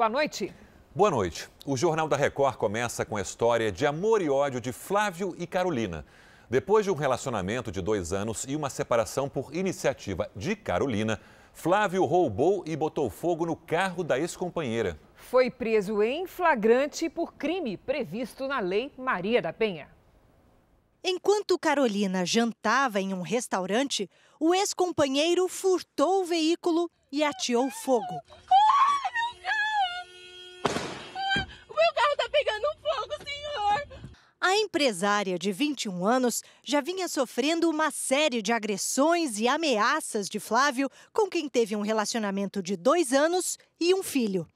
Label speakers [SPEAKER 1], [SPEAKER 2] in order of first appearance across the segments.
[SPEAKER 1] boa noite.
[SPEAKER 2] Boa noite. O Jornal da Record começa com a história de amor e ódio de Flávio e Carolina. Depois de um relacionamento de 2 anos e uma separação por iniciativa de Carolina, Flávio roubou e botou fogo no carro da ex-companheira.
[SPEAKER 1] Foi preso em flagrante por crime previsto na Lei Maria da Penha.
[SPEAKER 3] Enquanto Carolina jantava em um restaurante, o ex-companheiro furtou o veículo e ateou fogo. A empresária de 21 anos já vinha sofrendo uma série de agressões e ameaças de Flávio, com quem teve um relacionamento de 2 anos e um filho.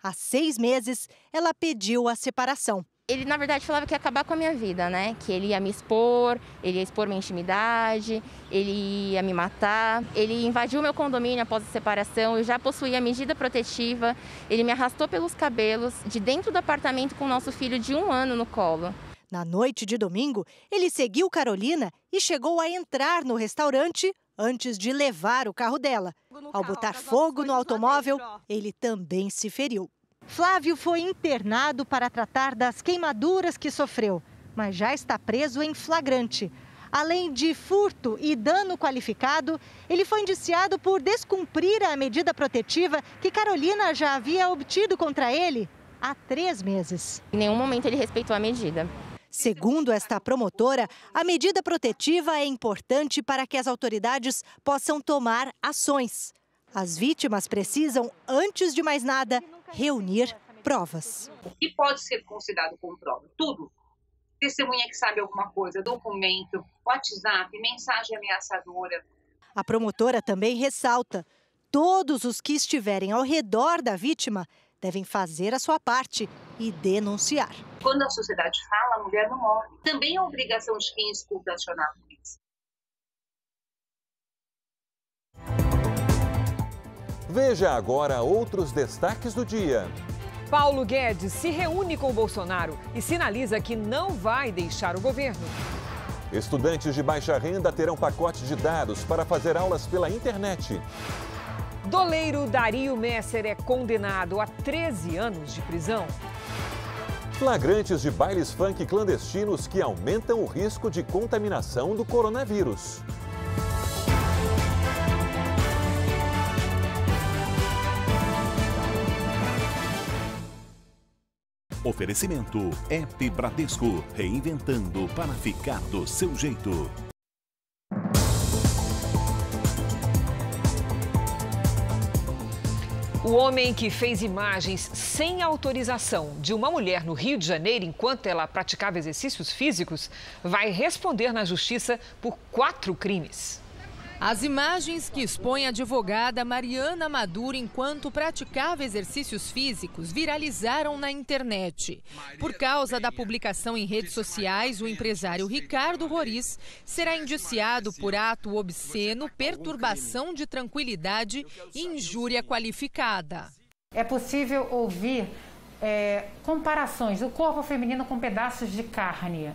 [SPEAKER 3] Há 6 meses, ela pediu a separação.
[SPEAKER 4] Ele, na verdade, falava que ia acabar com a minha vida, né? Que ele ia me expor, ele ia expor minha intimidade, ele ia me matar. Ele invadiu meu condomínio após a separação, eu já possuía medida protetiva. Ele me arrastou pelos cabelos de dentro do apartamento com o nosso filho de 1 ano no colo.
[SPEAKER 3] Na noite de domingo, ele seguiu Carolina e chegou a entrar no restaurante antes de levar o carro dela. Ao botar fogo no automóvel, ele também se feriu. Flávio foi internado para tratar das queimaduras que sofreu, mas já está preso em flagrante. Além de furto e dano qualificado, ele foi indiciado por descumprir a medida protetiva que Carolina já havia obtido contra ele há 3 meses.
[SPEAKER 4] Em nenhum momento ele respeitou a medida.
[SPEAKER 3] Segundo esta promotora, a medida protetiva é importante para que as autoridades possam tomar ações. As vítimas precisam, antes de mais nada, reunir provas.
[SPEAKER 5] O que pode ser considerado como prova? Tudo. Testemunha que sabe alguma coisa, documento, WhatsApp, mensagem ameaçadora.
[SPEAKER 3] A promotora também ressalta: todos os que estiverem ao redor da vítima devem fazer a sua parte e denunciar.
[SPEAKER 5] Quando a sociedade fala, a mulher não morre. Também é obrigação de quem escuta acionar a polícia.
[SPEAKER 2] Veja agora outros destaques do dia.
[SPEAKER 1] Paulo Guedes se reúne com Bolsonaro e sinaliza que não vai deixar o governo.
[SPEAKER 2] Estudantes de baixa renda terão pacote de dados para fazer aulas pela internet.
[SPEAKER 1] Doleiro Dario Messer é condenado a 13 anos de prisão.
[SPEAKER 2] Flagrantes de bailes funk clandestinos que aumentam o risco de contaminação do coronavírus.
[SPEAKER 6] Oferecimento App Bradesco, reinventando para ficar do seu jeito.
[SPEAKER 1] O homem que fez imagens sem autorização de uma mulher no Rio de Janeiro enquanto ela praticava exercícios físicos vai responder na justiça por 4 crimes.
[SPEAKER 7] As imagens que expõem a advogada Mariana Maduro enquanto praticava exercícios físicos viralizaram na internet. Por causa da publicação em redes sociais, o empresário Ricardo Roriz será indiciado por ato obsceno, perturbação de tranquilidade e injúria qualificada.
[SPEAKER 8] É possível ouvir comparações do corpo feminino com pedaços de carne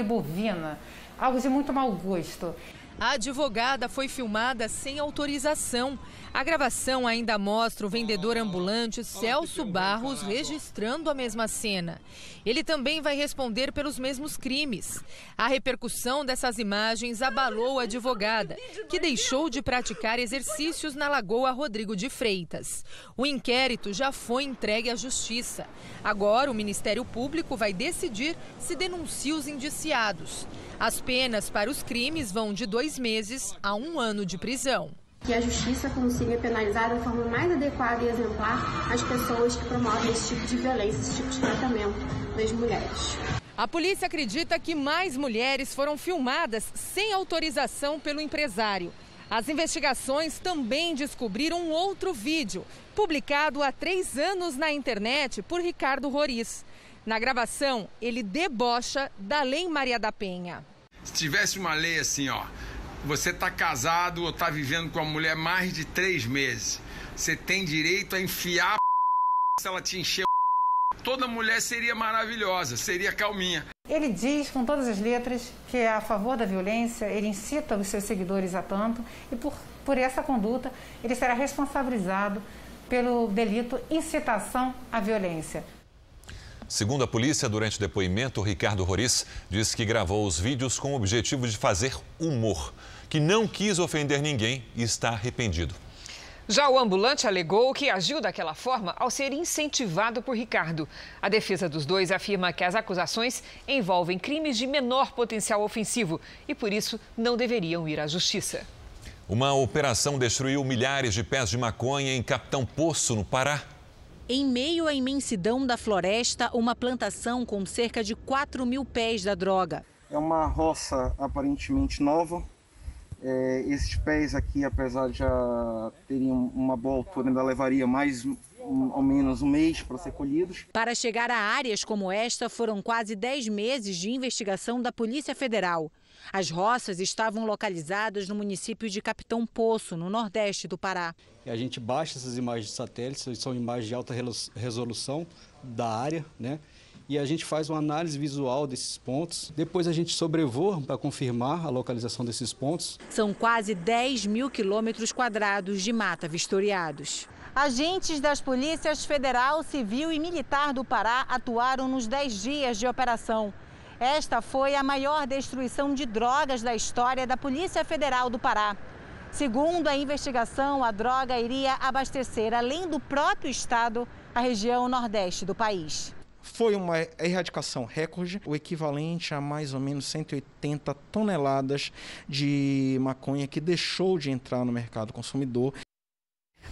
[SPEAKER 8] bovina, algo de muito mau gosto.
[SPEAKER 7] A advogada foi filmada sem autorização. A gravação ainda mostra o vendedor ambulante Celso Barros registrando a mesma cena. Ele também vai responder pelos mesmos crimes. A repercussão dessas imagens abalou a advogada, que deixou de praticar exercícios na Lagoa Rodrigo de Freitas. O inquérito já foi entregue à Justiça. Agora, o Ministério Público vai decidir se denuncia os indiciados. As penas para os crimes vão de 2 meses a 1 ano de prisão.
[SPEAKER 9] Que a justiça consiga penalizar de forma mais adequada e exemplar as pessoas que promovem esse tipo de violência, esse tipo de tratamento das mulheres.
[SPEAKER 7] A polícia acredita que mais mulheres foram filmadas sem autorização pelo empresário. As investigações também descobriram um outro vídeo, publicado há 3 anos na internet por Ricardo Roriz. Na gravação, ele debocha da Lei Maria da Penha.
[SPEAKER 10] Se tivesse uma lei assim, você está casado ou está vivendo com a mulher mais de 3 meses, você tem direito a enfiar se ela te encher toda mulher seria maravilhosa, seria calminha.
[SPEAKER 8] Ele diz com todas as letras que é a favor da violência, ele incita os seus seguidores a tanto e por essa conduta ele será responsabilizado pelo delito incitação à violência.
[SPEAKER 2] Segundo a polícia, durante o depoimento, Ricardo Roriz diz que gravou os vídeos com o objetivo de fazer humor, que não quis ofender ninguém e está arrependido.
[SPEAKER 1] Já o ambulante alegou que agiu daquela forma ao ser incentivado por Ricardo. A defesa dos dois afirma que as acusações envolvem crimes de menor potencial ofensivo e, por isso, não deveriam ir à justiça.
[SPEAKER 2] Uma operação destruiu milhares de pés de maconha em Capitão Poço, no Pará.
[SPEAKER 11] Em meio à imensidão da floresta, uma plantação com cerca de 4.000 pés da droga.
[SPEAKER 12] É uma roça aparentemente nova. Esses pés aqui, apesar de já terem uma boa altura, ainda levaria mais ou menos um mês para ser colhidos.
[SPEAKER 11] Para chegar a áreas como esta, foram quase 10 meses de investigação da Polícia Federal. As roças estavam localizadas no município de Capitão Poço, no nordeste do Pará.
[SPEAKER 13] A gente baixa essas imagens de satélite, são imagens de alta resolução da área, né? E a gente faz uma análise visual desses pontos. Depois a gente sobrevoa para confirmar a localização desses pontos.
[SPEAKER 11] São quase 10.000 quilômetros quadrados de mata vistoriados. Agentes das polícias federal, civil e militar do Pará atuaram nos 10 dias de operação. Esta foi a maior destruição de drogas da história da Polícia Federal do Pará. Segundo a investigação, a droga iria abastecer, além do próprio estado, a região nordeste do país.
[SPEAKER 12] Foi uma erradicação recorde, o equivalente a mais ou menos 180 toneladas de maconha que deixou de entrar no mercado consumidor.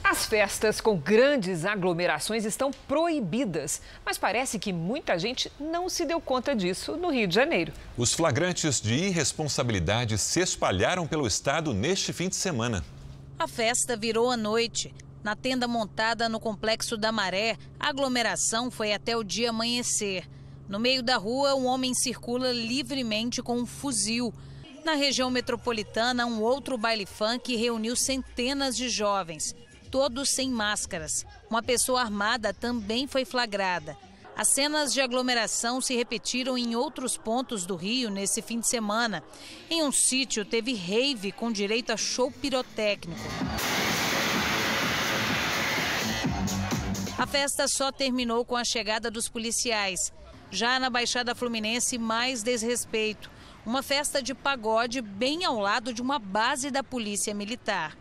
[SPEAKER 1] As festas com grandes aglomerações estão proibidas, mas parece que muita gente não se deu conta disso no Rio de Janeiro.
[SPEAKER 2] Os flagrantes de irresponsabilidade se espalharam pelo estado neste fim de semana.
[SPEAKER 14] A festa virou à noite. Na tenda montada no Complexo da Maré, a aglomeração foi até o dia amanhecer. No meio da rua, um homem circula livremente com um fuzil. Na região metropolitana, um outro baile funk reuniu centenas de jovens, todos sem máscaras. Uma pessoa armada também foi flagrada. As cenas de aglomeração se repetiram em outros pontos do Rio nesse fim de semana. Em um sítio, teve rave com direito a show pirotécnico. A festa só terminou com a chegada dos policiais. Já na Baixada Fluminense, mais desrespeito. Uma festa de pagode bem ao lado de uma base da Polícia Militar.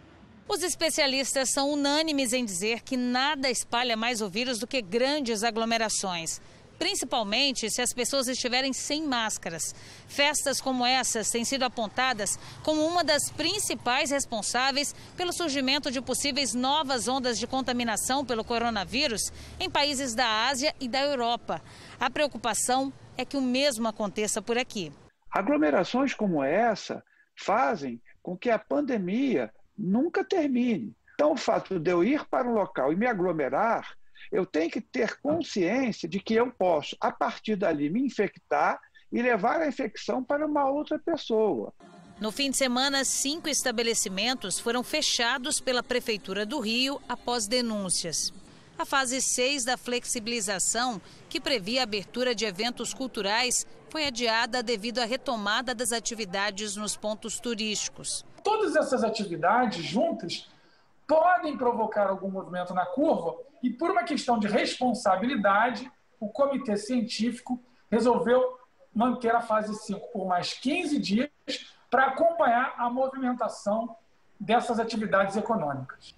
[SPEAKER 14] Os especialistas são unânimes em dizer que nada espalha mais o vírus do que grandes aglomerações, principalmente se as pessoas estiverem sem máscaras. Festas como essas têm sido apontadas como uma das principais responsáveis pelo surgimento de possíveis novas ondas de contaminação pelo coronavírus em países da Ásia e da Europa. A preocupação é que o mesmo aconteça por aqui.
[SPEAKER 15] Aglomerações como essa fazem com que a pandemia nunca termine. Então, o fato de eu ir para um local e me aglomerar, eu tenho que ter consciência de que eu posso, a partir dali, me infectar e levar a infecção para uma outra pessoa.
[SPEAKER 14] No fim de semana, 5 estabelecimentos foram fechados pela Prefeitura do Rio após denúncias. A fase 6 da flexibilização, que previa a abertura de eventos culturais, foi adiada devido à retomada das atividades nos pontos turísticos.
[SPEAKER 16] Todas essas atividades juntas podem provocar algum movimento na curva e, por uma questão de responsabilidade, o comitê científico resolveu manter a fase 5 por mais 15 dias para acompanhar a movimentação dessas atividades econômicas.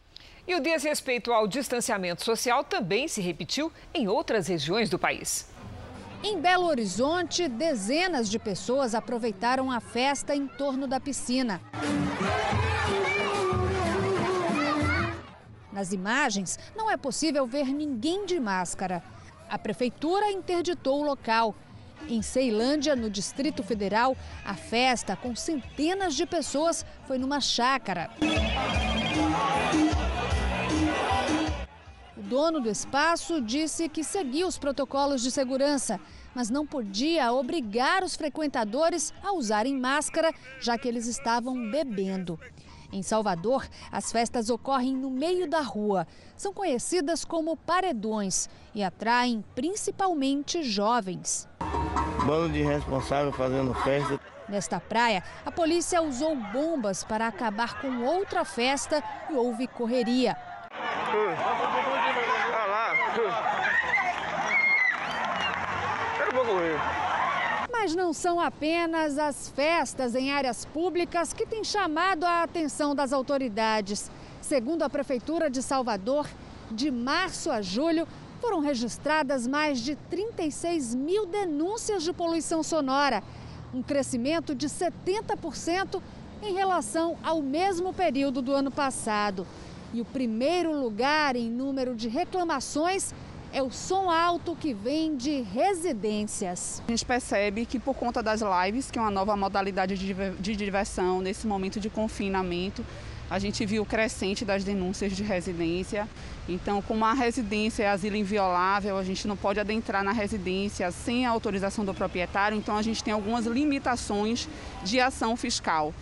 [SPEAKER 1] E o desrespeito ao distanciamento social também se repetiu em outras regiões do país.
[SPEAKER 17] Em Belo Horizonte, dezenas de pessoas aproveitaram a festa em torno da piscina. Nas imagens, não é possível ver ninguém de máscara. A prefeitura interditou o local. Em Ceilândia, no Distrito Federal, a festa com centenas de pessoas foi numa chácara. O dono do espaço disse que seguia os protocolos de segurança, mas não podia obrigar os frequentadores a usarem máscara, já que eles estavam bebendo. Em Salvador, as festas ocorrem no meio da rua. São conhecidas como paredões e atraem principalmente jovens.
[SPEAKER 18] Bando de responsável fazendo festa.
[SPEAKER 17] Nesta praia, a polícia usou bombas para acabar com outra festa e houve correria.
[SPEAKER 12] Olha lá. Eu vou correr.
[SPEAKER 17] Mas não são apenas as festas em áreas públicas que têm chamado a atenção das autoridades. Segundo a Prefeitura de Salvador, de março a julho, foram registradas mais de 36 mil denúncias de poluição sonora, um crescimento de 70% em relação ao mesmo período do ano passado. E o primeiro lugar em número de reclamações é o som alto que vem de residências.
[SPEAKER 19] A gente percebe que por conta das lives, que é uma nova modalidade de diversão nesse momento de confinamento, a gente viu o crescente das denúncias de residência. Então, como a residência é asilo inviolável, a gente não pode adentrar na residência sem a autorização do proprietário, então a gente tem algumas limitações de ação fiscal.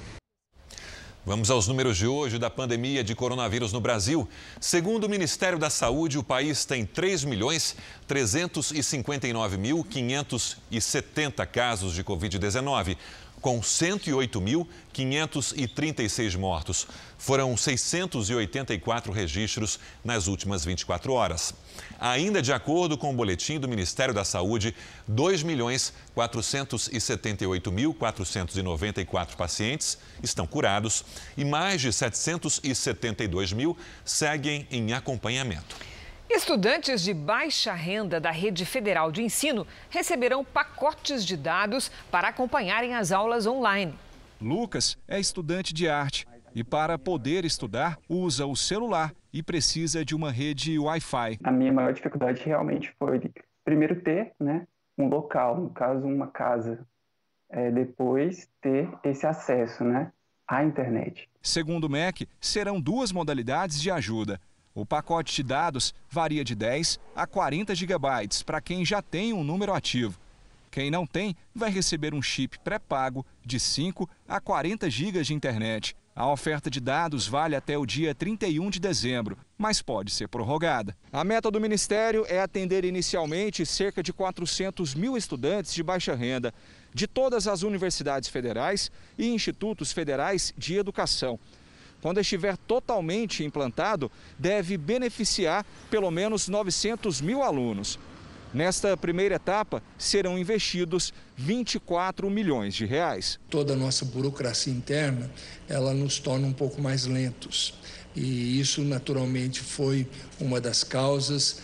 [SPEAKER 2] Vamos aos números de hoje da pandemia de coronavírus no Brasil. Segundo o Ministério da Saúde, o país tem 3.359.570 casos de Covid-19, com 108.536 mortos. Foram 684 registros nas últimas 24 horas. Ainda de acordo com o boletim do Ministério da Saúde, 2.478.494 pacientes estão curados e mais de 772 mil seguem em acompanhamento.
[SPEAKER 1] Estudantes de baixa renda da Rede Federal de Ensino receberão pacotes de dados para acompanharem as aulas online.
[SPEAKER 20] Lucas é estudante de arte e, para poder estudar, usa o celular e precisa de uma rede Wi-Fi.
[SPEAKER 21] A minha maior dificuldade realmente foi, primeiro, ter um local, no caso, uma casa. Depois, ter esse acesso à internet.
[SPEAKER 20] Segundo o MEC, serão duas modalidades de ajuda. O pacote de dados varia de 10 a 40 gigabytes para quem já tem um número ativo. Quem não tem vai receber um chip pré-pago de 5 a 40 gigas de internet. A oferta de dados vale até o dia 31 de dezembro, mas pode ser prorrogada. A meta do Ministério é atender inicialmente cerca de 400 mil estudantes de baixa renda, de todas as universidades federais e institutos federais de educação. Quando estiver totalmente implantado, deve beneficiar pelo menos 900 mil alunos. Nesta primeira etapa, serão investidos 24 milhões de reais.
[SPEAKER 22] Toda a nossa burocracia interna, ela nos torna um pouco mais lentos. E isso, naturalmente, foi uma das causas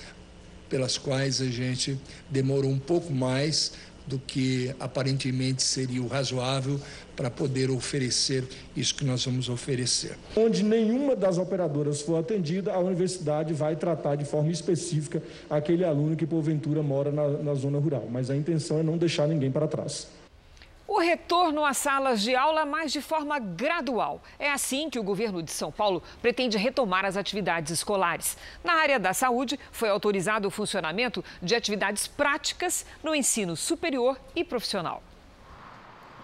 [SPEAKER 22] pelas quais a gente demorou um pouco mais do que aparentemente seria o razoável para poder oferecer isso que nós vamos oferecer.
[SPEAKER 23] Onde nenhuma das operadoras for atendida, a universidade vai tratar de forma específica aquele aluno que porventura mora na zona rural, mas a intenção é não deixar ninguém para trás.
[SPEAKER 1] O retorno às salas de aula, mas de forma gradual. É assim que o governo de São Paulo pretende retomar as atividades escolares. Na área da saúde, foi autorizado o funcionamento de atividades práticas no ensino superior e profissional.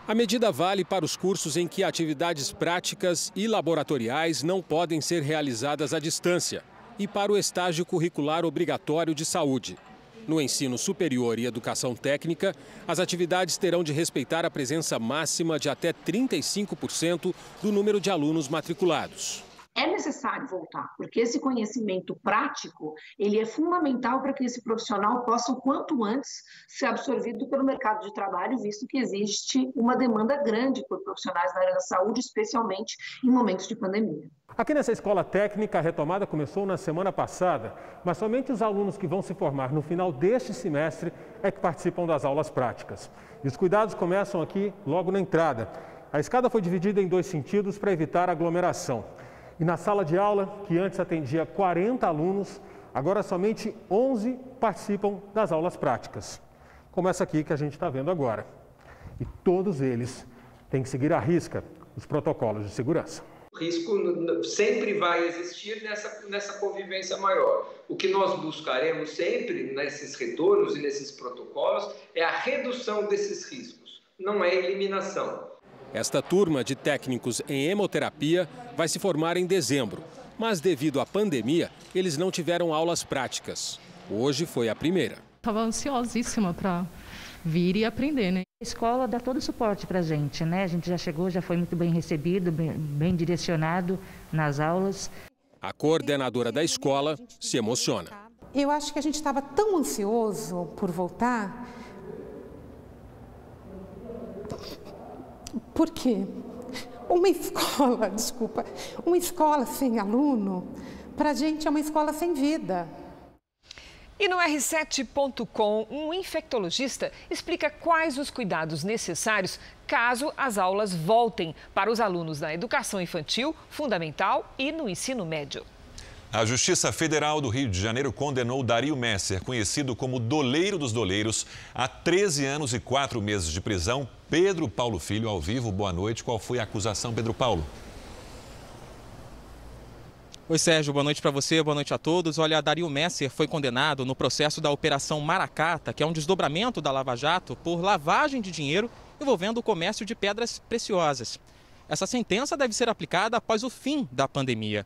[SPEAKER 24] A medida vale para os cursos em que atividades práticas e laboratoriais não podem ser realizadas à distância e para o estágio curricular obrigatório de saúde. No ensino superior e educação técnica, as atividades terão de respeitar a presença máxima de até 35% do número de alunos matriculados.
[SPEAKER 25] É necessário voltar, porque esse conhecimento prático, ele é fundamental para que esse profissional possa, o quanto antes, ser absorvido pelo mercado de trabalho, visto que existe uma demanda grande por profissionais na área da saúde, especialmente em momentos de pandemia.
[SPEAKER 26] Aqui nessa escola técnica, a retomada começou na semana passada, mas somente os alunos que vão se formar no final deste semestre é que participam das aulas práticas. E os cuidados começam aqui logo na entrada. A escada foi dividida em 2 sentidos para evitar aglomeração. E na sala de aula, que antes atendia 40 alunos, agora somente 11 participam das aulas práticas. Como essa aqui que a gente está vendo agora. E todos eles têm que seguir à risca os protocolos de segurança.
[SPEAKER 27] O risco sempre vai existir nessa convivência maior. O que nós buscaremos sempre nesses retornos e nesses protocolos é a redução desses riscos, não é eliminação.
[SPEAKER 24] Esta turma de técnicos em hemoterapia vai se formar em dezembro, mas devido à pandemia, eles não tiveram aulas práticas. Hoje foi a primeira.
[SPEAKER 28] Estava ansiosíssima para vir e aprender, né?
[SPEAKER 29] A escola dá todo o suporte para a gente, né? A gente já chegou, já foi muito bem recebido, bem direcionado nas aulas.
[SPEAKER 24] A coordenadora da escola se emociona.
[SPEAKER 3] Eu acho que a gente estava tão ansioso por voltar. Por quê? Uma escola sem aluno, para a gente é uma escola sem vida.
[SPEAKER 1] E no R7.com, um infectologista explica quais os cuidados necessários caso as aulas voltem para os alunos da educação infantil, fundamental e no ensino médio.
[SPEAKER 2] A Justiça Federal do Rio de Janeiro condenou Dario Messer, conhecido como Doleiro dos Doleiros, a 13 anos e 4 meses de prisão. Pedro Paulo Filho, ao vivo, boa noite. Qual foi a acusação, Pedro Paulo?
[SPEAKER 4] Oi, Sérgio, boa noite para você, boa noite a todos. Olha, Dario Messer foi condenado no processo da Operação Maracata, que é um desdobramento da Lava Jato, por lavagem de dinheiro envolvendo o comércio de pedras preciosas. Essa sentença deve ser aplicada após o fim da pandemia.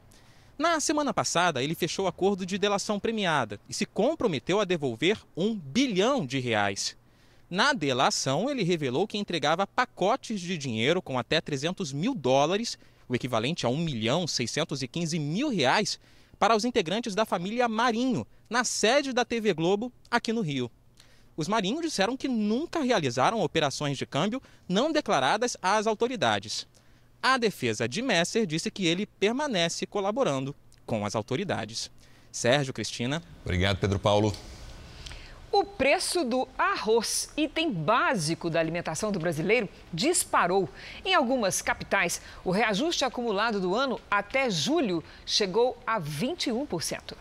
[SPEAKER 4] Na semana passada, ele fechou acordo de delação premiada e se comprometeu a devolver R$1 bilhão. Na delação, ele revelou que entregava pacotes de dinheiro com até $300 mil, o equivalente a R$1.615.000, para os integrantes da família Marinho, na sede da TV Globo, aqui no Rio. Os Marinho disseram que nunca realizaram operações de câmbio não declaradas às autoridades. A defesa de Messer disse que ele permanece colaborando com as autoridades. Sérgio, Cristina.
[SPEAKER 2] Obrigado, Pedro Paulo.
[SPEAKER 1] O preço do arroz, item básico da alimentação do brasileiro, disparou. Em algumas capitais, o reajuste acumulado do ano até julho chegou a 21%.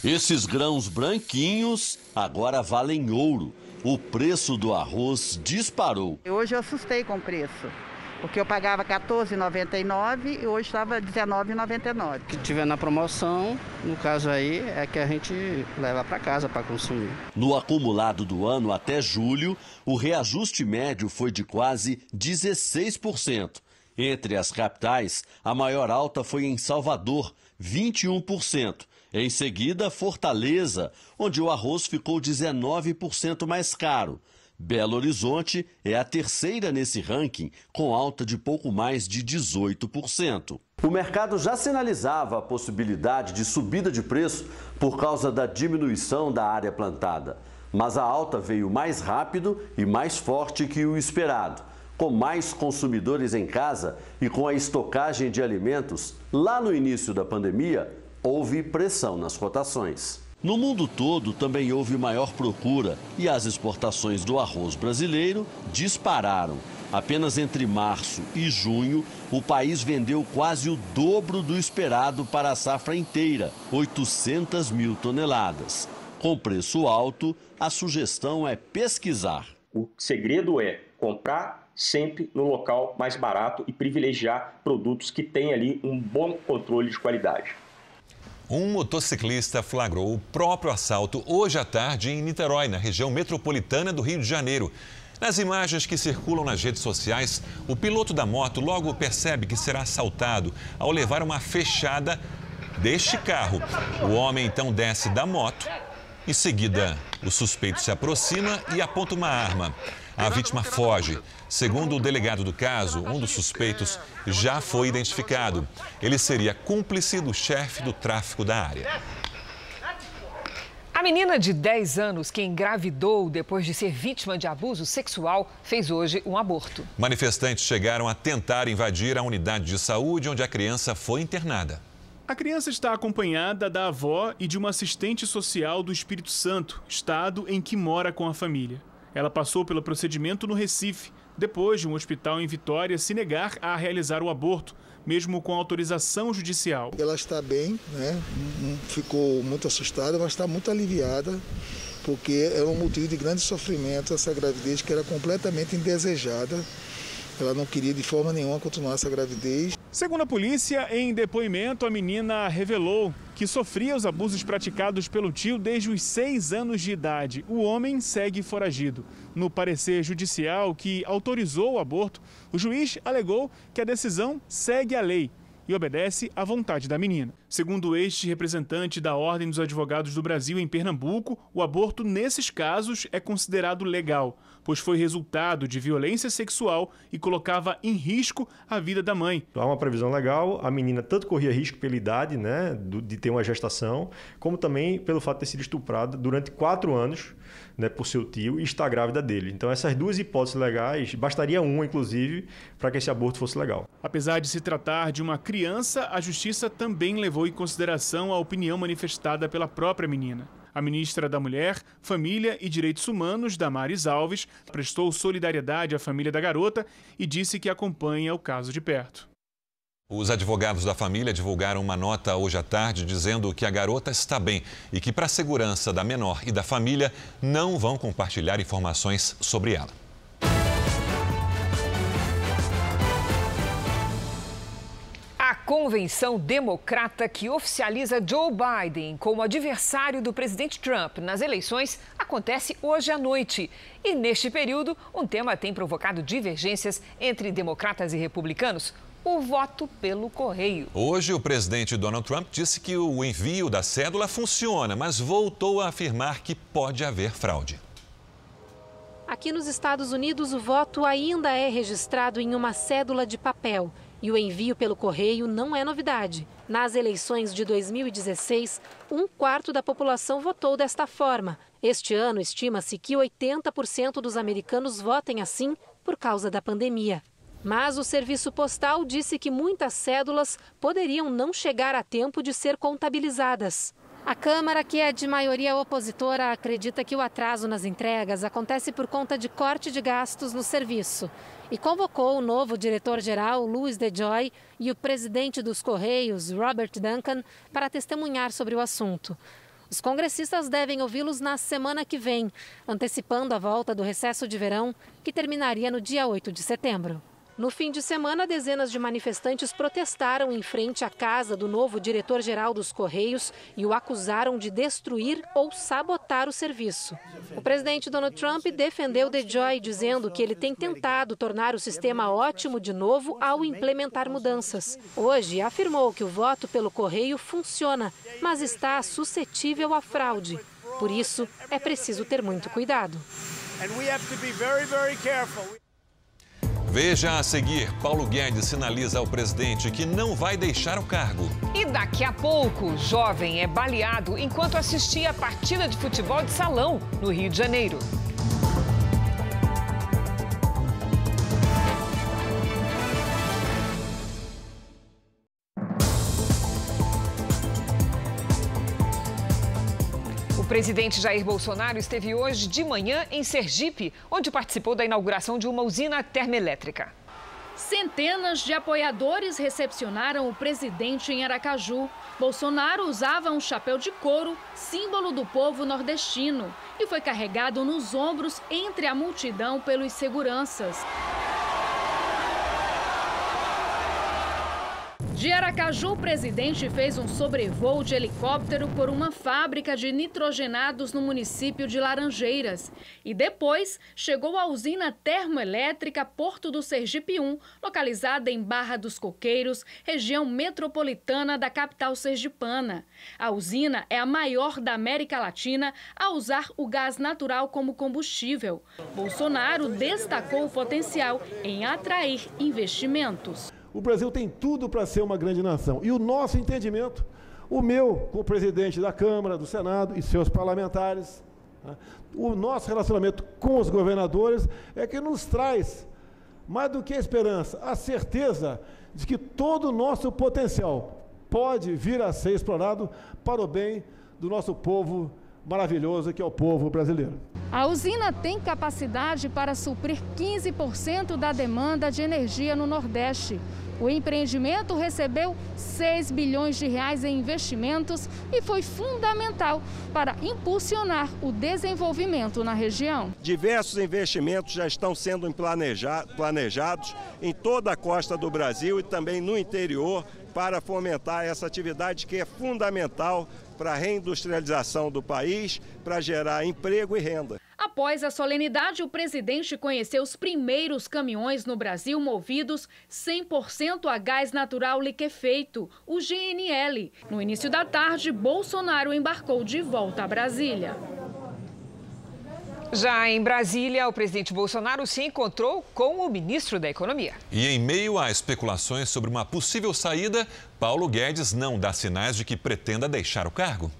[SPEAKER 5] Esses grãos branquinhos agora valem ouro. O preço do arroz disparou.
[SPEAKER 6] Hoje eu assustei com o preço. Porque eu pagava R$14,99 e hoje estava R$19,99.
[SPEAKER 7] O que tiver na promoção, no caso aí, é que a gente leva para casa para consumir.
[SPEAKER 5] No acumulado do ano até julho, o reajuste médio foi de quase 16%. Entre as capitais, a maior alta foi em Salvador, 21%. Em seguida, Fortaleza, onde o arroz ficou 19% mais caro. Belo Horizonte é a terceira nesse ranking, com alta de pouco mais de 18%. O mercado já sinalizava a possibilidade de subida de preço por causa da diminuição da área plantada. Mas a alta veio mais rápido e mais forte que o esperado. Com mais consumidores em casa e com a estocagem de alimentos, lá no início da pandemia, houve pressão nas cotações. No mundo todo também houve maior procura e as exportações do arroz brasileiro dispararam. Apenas entre março e junho, o país vendeu quase o dobro do esperado para a safra inteira, 800 mil toneladas. Com preço alto, a sugestão é pesquisar.
[SPEAKER 8] O segredo é comprar sempre no local mais barato e privilegiar produtos que têm ali um bom controle de qualidade.
[SPEAKER 2] Um motociclista flagrou o próprio assalto hoje à tarde em Niterói, na região metropolitana do Rio de Janeiro. Nas imagens que circulam nas redes sociais, o piloto da moto logo percebe que será assaltado ao levar uma fechada deste carro. O homem então desce da moto. Em seguida, o suspeito se aproxima e aponta uma arma. A vítima foge. Segundo o delegado do caso, um dos suspeitos já foi identificado. Ele seria cúmplice do chefe do tráfico da área.
[SPEAKER 1] A menina de 10 anos que engravidou depois de ser vítima de abuso sexual fez hoje um aborto.
[SPEAKER 2] Manifestantes chegaram a tentar invadir a unidade de saúde onde a criança foi internada.
[SPEAKER 9] A criança está acompanhada da avó e de uma assistente social do Espírito Santo, estado em que mora com a família. Ela passou pelo procedimento no Recife, depois de um hospital em Vitória se negar a realizar o aborto, mesmo com autorização judicial.
[SPEAKER 10] Ela está bem, né? Ficou muito assustada, mas está muito aliviada, porque é um motivo de grande sofrimento essa gravidez que era completamente indesejada. Ela não queria de forma nenhuma continuar essa gravidez.
[SPEAKER 9] Segundo a polícia, em depoimento, a menina revelou que sofria os abusos praticados pelo tio desde os 6 anos de idade. O homem segue foragido. No parecer judicial que autorizou o aborto, o juiz alegou que a decisão segue a lei e obedece à vontade da menina. Segundo este representante da Ordem dos Advogados do Brasil em Pernambuco, o aborto nesses casos é considerado legal, pois foi resultado de violência sexual e colocava em risco a vida da mãe.
[SPEAKER 11] Há uma previsão legal, a menina tanto corria risco pela idade, né, de ter uma gestação, como também pelo fato de ter sido estuprada durante 4 anos, né, por seu tio e está grávida dele. Então essas duas hipóteses legais, bastaria uma inclusive, para que esse aborto fosse legal.
[SPEAKER 9] Apesar de se tratar de uma criança, a Justiça também levou em consideração a opinião manifestada pela própria menina. A ministra da Mulher, Família e Direitos Humanos, Damares Alves, prestou solidariedade à família da garota e disse que acompanha o caso de perto.
[SPEAKER 2] Os advogados da família divulgaram uma nota hoje à tarde dizendo que a garota está bem e que, para a segurança da menor e da família, não vão compartilhar informações sobre ela.
[SPEAKER 1] A convenção democrata que oficializa Joe Biden como adversário do presidente Trump nas eleições acontece hoje à noite. E neste período, um tema tem provocado divergências entre democratas e republicanos: o voto pelo correio.
[SPEAKER 2] Hoje, o presidente Donald Trump disse que o envio da cédula funciona, mas voltou a afirmar que pode haver fraude.
[SPEAKER 12] Aqui nos Estados Unidos, o voto ainda é registrado em uma cédula de papel. E o envio pelo correio não é novidade. Nas eleições de 2016, 1/4 da população votou desta forma. Este ano, estima-se que 80% dos americanos votem assim por causa da pandemia. Mas o Serviço Postal disse que muitas cédulas poderiam não chegar a tempo de ser contabilizadas. A Câmara, que é de maioria opositora, acredita que o atraso nas entregas acontece por conta de corte de gastos no serviço e convocou o novo diretor-geral, Louis DeJoy, e o presidente dos Correios, Robert Duncan, para testemunhar sobre o assunto. Os congressistas devem ouvi-los na semana que vem, antecipando a volta do recesso de verão, que terminaria no dia 8 de setembro. No fim de semana, dezenas de manifestantes protestaram em frente à casa do novo diretor-geral dos Correios e o acusaram de destruir ou sabotar o serviço. O presidente Donald Trump defendeu DeJoy, dizendo que ele tem tentado tornar o sistema ótimo de novo ao implementar mudanças. Hoje, afirmou que o voto pelo correio funciona, mas está suscetível à fraude. Por isso, é preciso ter muito cuidado.
[SPEAKER 2] Veja a seguir, Paulo Guedes sinaliza ao presidente que não vai deixar o cargo.
[SPEAKER 1] E daqui a pouco, jovem é baleado enquanto assistia a partida de futebol de salão no Rio de Janeiro. O presidente Jair Bolsonaro esteve hoje de manhã em Sergipe, onde participou da inauguração de uma usina termoelétrica.
[SPEAKER 13] Centenas de apoiadores recepcionaram o presidente em Aracaju. Bolsonaro usava um chapéu de couro, símbolo do povo nordestino, e foi carregado nos ombros entre a multidão pelos seguranças. De Aracaju, o presidente fez um sobrevoo de helicóptero por uma fábrica de nitrogenados no município de Laranjeiras. E depois chegou à usina termoelétrica Porto do Sergipe 1, localizada em Barra dos Coqueiros, região metropolitana da capital sergipana. A usina é a maior da América Latina a usar o gás natural como combustível. Bolsonaro destacou o potencial em atrair investimentos.
[SPEAKER 23] O Brasil tem tudo para ser uma grande nação. E o nosso entendimento, o meu com o presidente da Câmara, do Senado e seus parlamentares, o nosso relacionamento com os governadores é que nos traz, mais do que a esperança, a certeza de que todo o nosso potencial pode vir a ser explorado para o bem do nosso povo maravilhoso, que é o povo brasileiro.
[SPEAKER 13] A usina tem capacidade para suprir 15% da demanda de energia no Nordeste. O empreendimento recebeu 6 bilhões de reais em investimentos e foi fundamental para impulsionar o desenvolvimento na região.
[SPEAKER 14] Diversos investimentos já estão sendo planejados em toda a costa do Brasil e também no interior para fomentar essa atividade que é fundamental para a reindustrialização do país, para gerar emprego e renda.
[SPEAKER 13] A Após a solenidade, o presidente conheceu os primeiros caminhões no Brasil movidos 100% a gás natural liquefeito, o GNL. No início da tarde, Bolsonaro embarcou de volta a Brasília.
[SPEAKER 1] Já em Brasília, o presidente Bolsonaro se encontrou com o ministro da Economia.
[SPEAKER 2] E em meio a especulações sobre uma possível saída, Paulo Guedes não dá sinais de que pretenda deixar o cargo.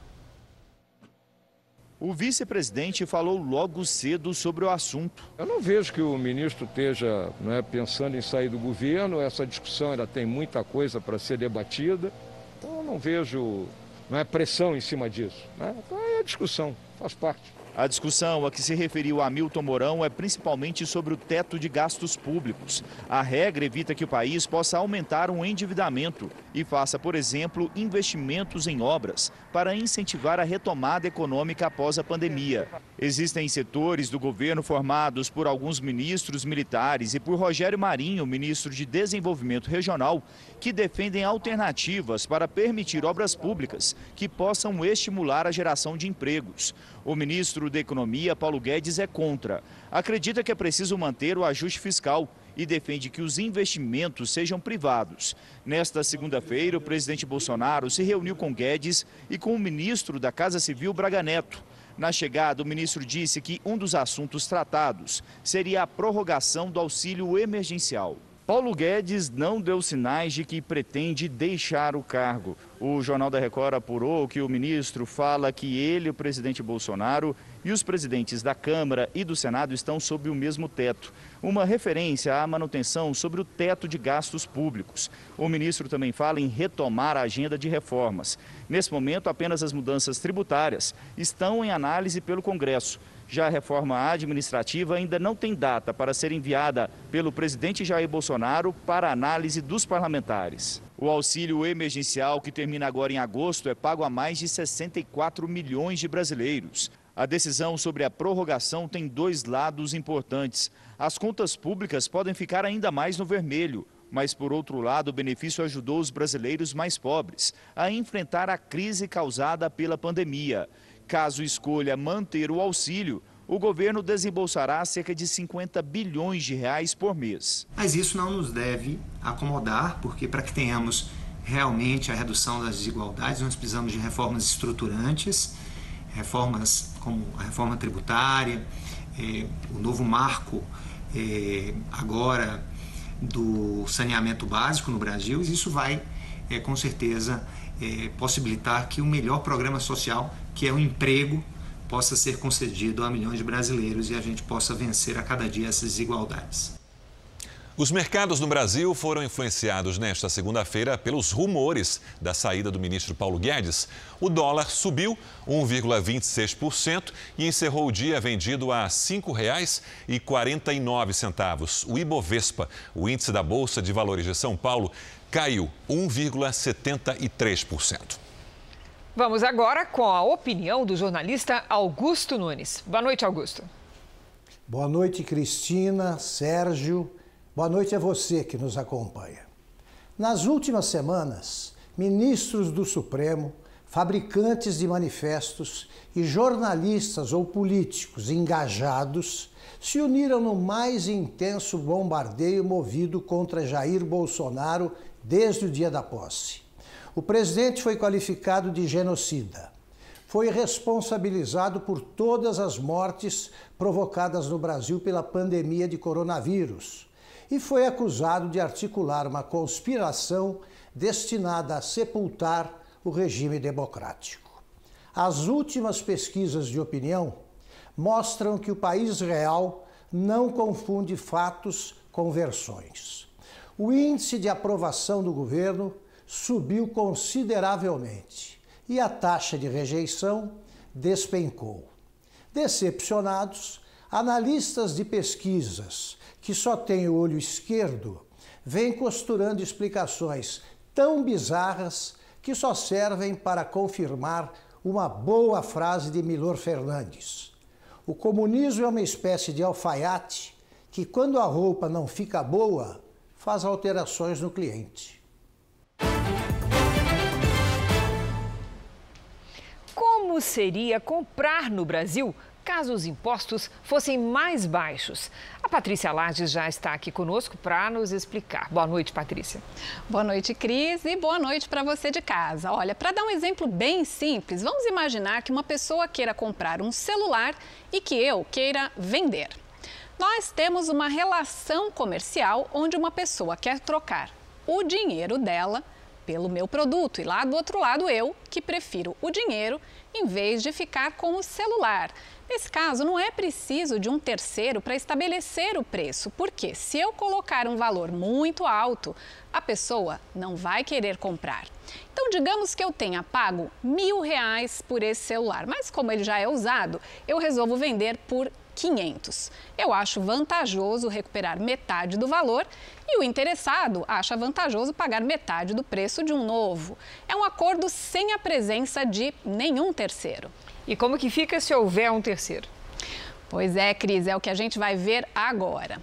[SPEAKER 15] O vice-presidente falou logo cedo sobre o assunto.
[SPEAKER 16] Eu não vejo que o ministro esteja pensando em sair do governo. Essa discussão ainda tem muita coisa para ser debatida. Então eu não vejo pressão em cima disso. Então é a discussão, faz parte.
[SPEAKER 15] A discussão a que se referiu Hamilton Mourão é principalmente sobre o teto de gastos públicos. A regra evita que o país possa aumentar o endividamento e faça, por exemplo, investimentos em obras para incentivar a retomada econômica após a pandemia. Existem setores do governo formados por alguns ministros militares e por Rogério Marinho, ministro de Desenvolvimento Regional, que defendem alternativas para permitir obras públicas que possam estimular a geração de empregos. O ministro da Economia, Paulo Guedes, é contra. Acredita que é preciso manter o ajuste fiscal e defende que os investimentos sejam privados. Nesta segunda-feira, o presidente Bolsonaro se reuniu com Guedes e com o ministro da Casa Civil, Braga Neto. Na chegada, o ministro disse que um dos assuntos tratados seria a prorrogação do auxílio emergencial. Paulo Guedes não deu sinais de que pretende deixar o cargo. O Jornal da Record apurou que o ministro fala que ele, o presidente Bolsonaro e os presidentes da Câmara e do Senado estão sob o mesmo teto. Uma referência à manutenção sobre o teto de gastos públicos. O ministro também fala em retomar a agenda de reformas. Nesse momento, apenas as mudanças tributárias estão em análise pelo Congresso. Já a reforma administrativa ainda não tem data para ser enviada pelo presidente Jair Bolsonaro para análise dos parlamentares. O auxílio emergencial, que termina agora em agosto, é pago a mais de 64 milhões de brasileiros. A decisão sobre a prorrogação tem dois lados importantes. As contas públicas podem ficar ainda mais no vermelho, mas, por outro lado, o benefício ajudou os brasileiros mais pobres a enfrentar a crise causada pela pandemia. Caso escolha manter o auxílio, o governo desembolsará cerca de 50 bilhões de reais por mês.
[SPEAKER 17] Mas isso não nos deve acomodar, porque para que tenhamos realmente a redução das desigualdades, nós precisamos de reformas estruturantes, reformas como a reforma tributária, o novo marco agora do saneamento básico no Brasil. Isso vai, com certeza, possibilitar que o melhor programa social, que é o emprego, possa ser concedido a milhões de brasileiros e a gente possa vencer a cada dia essas desigualdades.
[SPEAKER 2] Os mercados no Brasil foram influenciados nesta segunda-feira pelos rumores da saída do ministro Paulo Guedes. O dólar subiu 1,26% e encerrou o dia vendido a R$ 5,49. O Ibovespa, o índice da Bolsa de Valores de São Paulo, caiu 1,73%.
[SPEAKER 1] Vamos agora com a opinião do jornalista Augusto Nunes. Boa noite, Augusto.
[SPEAKER 18] Boa noite, Cristina, Sérgio. Boa noite a você que nos acompanha. Nas últimas semanas, ministros do Supremo, fabricantes de manifestos e jornalistas ou políticos engajados se uniram no mais intenso bombardeio movido contra Jair Bolsonaro desde o dia da posse. O presidente foi qualificado de genocida. Foi responsabilizado por todas as mortes provocadas no Brasil pela pandemia de coronavírus e foi acusado de articular uma conspiração destinada a sepultar o regime democrático. As últimas pesquisas de opinião mostram que o país real não confunde fatos com versões. O índice de aprovação do governo subiu consideravelmente e a taxa de rejeição despencou. Decepcionados, analistas de pesquisas que só têm o olho esquerdo vêm costurando explicações tão bizarras que só servem para confirmar uma boa frase de Milor Fernandes. O comunismo é uma espécie de alfaiate que, quando a roupa não fica boa, faz alterações no cliente.
[SPEAKER 1] Como seria comprar no Brasil caso os impostos fossem mais baixos. A Patrícia Lages já está aqui conosco para nos explicar. Boa noite, Patrícia.
[SPEAKER 19] Boa noite, Cris, e boa noite para você de casa. Olha, para dar um exemplo bem simples, vamos imaginar que uma pessoa queira comprar um celular e que eu queira vender. Nós temos uma relação comercial onde uma pessoa quer trocar o dinheiro dela pelo meu produto e lá do outro lado eu, que prefiro o dinheiro em vez de ficar com o celular. Nesse caso, não é preciso de um terceiro para estabelecer o preço, porque se eu colocar um valor muito alto, a pessoa não vai querer comprar. Então, digamos que eu tenha pago R$1.000 por esse celular, mas como ele já é usado, eu resolvo vender por 500. Eu acho vantajoso recuperar metade do valor e o interessado acha vantajoso pagar metade do preço de um novo. É um acordo sem a presença de nenhum terceiro.
[SPEAKER 1] E como que fica se houver um terceiro?
[SPEAKER 19] Pois é, Cris, é o que a gente vai ver agora.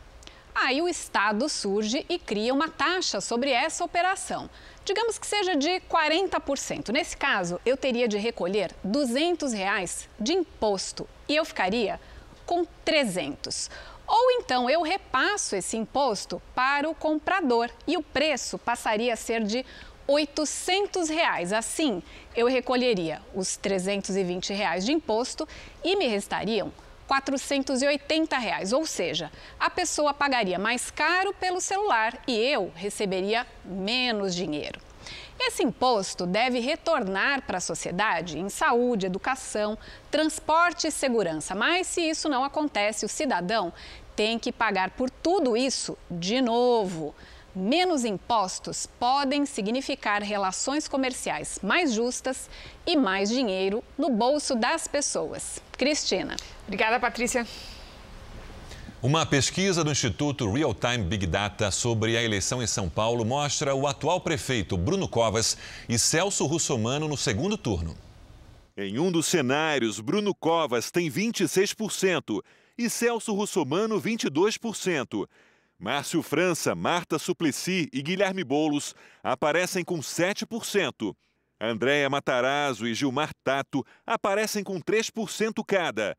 [SPEAKER 19] Aí o Estado surge e cria uma taxa sobre essa operação. Digamos que seja de 40%. Nesse caso, eu teria de recolher R$200 de imposto e eu ficaria com 300. Ou então eu repasso esse imposto para o comprador e o preço passaria a ser de R$800. Assim, eu recolheria os R$320 de imposto e me restariam R$480, ou seja, a pessoa pagaria mais caro pelo celular e eu receberia menos dinheiro. Esse imposto deve retornar para a sociedade em saúde, educação, transporte e segurança. Mas se isso não acontece, o cidadão tem que pagar por tudo isso de novo. Menos impostos podem significar relações comerciais mais justas e mais dinheiro no bolso das pessoas. Cristina.
[SPEAKER 1] Obrigada, Patrícia.
[SPEAKER 2] Uma pesquisa do Instituto Real Time Big Data sobre a eleição em São Paulo mostra o atual prefeito Bruno Covas e Celso Russomano no segundo turno.
[SPEAKER 20] Em um dos cenários, Bruno Covas tem 26% e Celso Russomano 22%. Márcio França, Marta Suplicy e Guilherme Boulos aparecem com 7%. Andréa Matarazzo e Gilmar Tato aparecem com 3% cada.